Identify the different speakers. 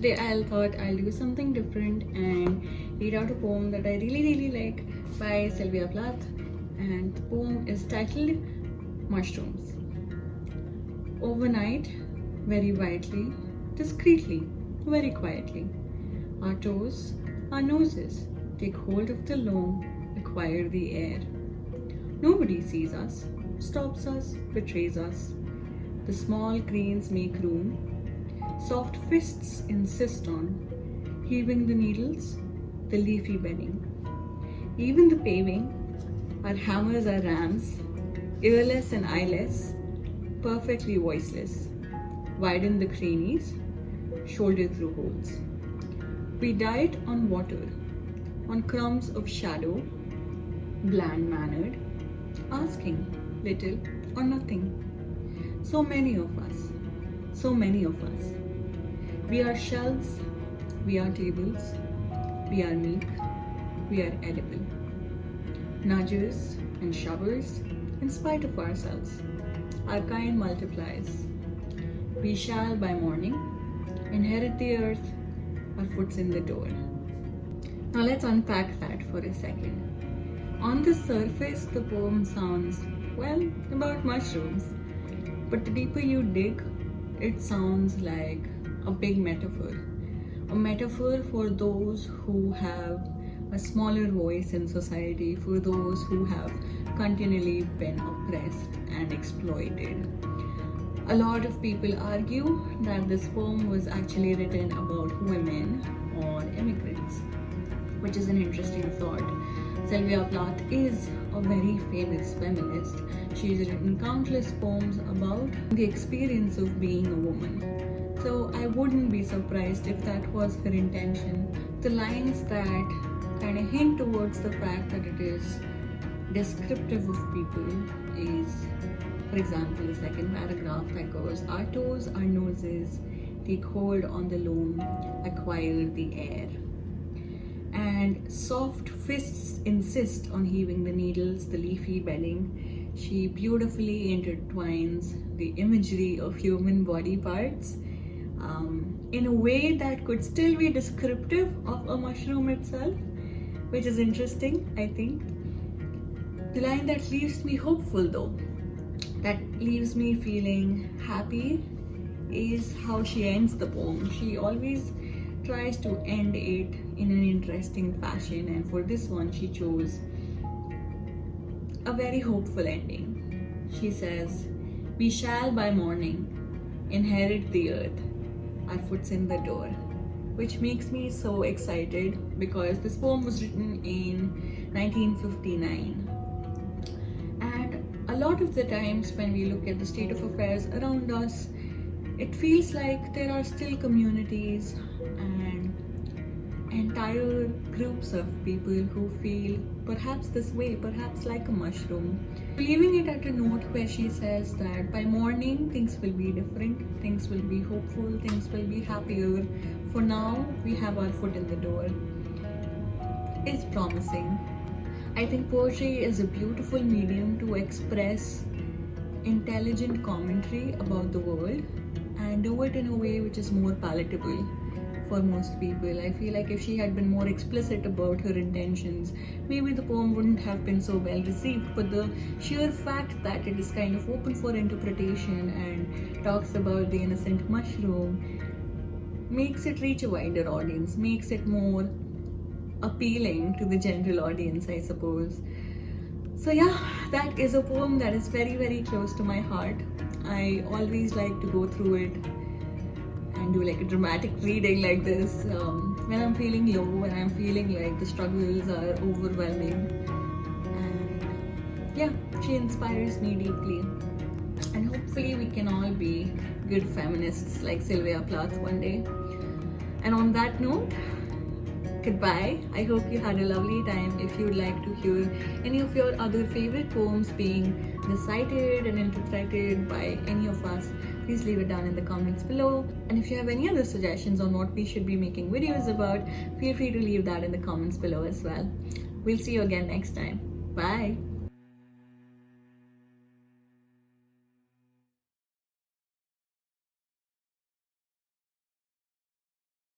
Speaker 1: today I thought I'll do something different and read out a poem that I really like by Sylvia Plath, and the poem is titled Mushrooms. Overnight, very widely, discreetly, very quietly, our toes, our noses take hold of the loam, acquire the air. Nobody sees us, stops us, betrays us. The small grains make room. Soft fists insist on heaving the needles, the leafy bedding. Even the paving, our hammers are rams, earless and eyeless, perfectly voiceless. Widen the crannies, shoulder through holes. We diet on water, on crumbs of shadow, bland mannered, asking little or nothing. So many of us, so many of us. We are shelves, we are tables, we are meek, we are edible. Nudgers and shovers, in spite of ourselves, our kind multiplies. We shall by morning inherit the earth, our foot's in the door. Now let's unpack that for a second. On the surface, the poem sounds, well, about mushrooms. But the deeper you dig, it sounds like a big metaphor. A metaphor for those who have a smaller voice in society, for those who have continually been oppressed and exploited. A lot of people argue that this poem was actually written about women or immigrants, which is an interesting thought. Sylvia Plath is a very famous feminist. She's written countless poems about the experience of being a woman. So I wouldn't be surprised if that was her intention. The lines that kind of hint towards the fact that it is descriptive of people is, for example, the second paragraph that goes, our toes, our noses take hold on the loam, acquire the air. And soft fists insist on heaving the needles, the leafy bedding. She beautifully intertwines the imagery of human body parts in a way that could still be descriptive of a mushroom itself, which is interesting, I think. The line that leaves me hopeful though, that leaves me feeling happy, is how she ends the poem. She always tries to end it in an interesting fashion, and for this one she chose a very hopeful ending. She says, we shall by morning inherit the earth, our foot's in the door, which makes me so excited because this poem was written in 1959. And a lot of the times when we look at the state of affairs around us, it feels like there are still communities and entire groups of people who feel perhaps this way, perhaps like a mushroom. Leaving it at a note where she says that by morning things will be different, things will be hopeful, things will be happier. For now, we have our foot in the door. It's promising. I think poetry is a beautiful medium to express intelligent commentary about the world and do it in a way which is more palatable for most people. I feel like if she had been more explicit about her intentions, maybe the poem wouldn't have been so well received, but the sheer fact that it is kind of open for interpretation and talks about the innocent mushroom makes it reach a wider audience, makes it more appealing to the general audience, I suppose. So yeah, that is a poem that is very close to my heart. I always like to go through it and do like a dramatic reading like this when I'm feeling low, when I'm feeling like the struggles are overwhelming. And yeah, she inspires me deeply. And hopefully we can all be good feminists like Sylvia Plath one day. And on that note, goodbye. I hope you had a lovely time. If you'd like to hear any of your other favorite poems being recited and interpreted by any of us, please leave it down in the comments below. And if you have any other suggestions on what we should be making videos about, feel free to leave that in the comments below as well. We'll see you again next time. Bye.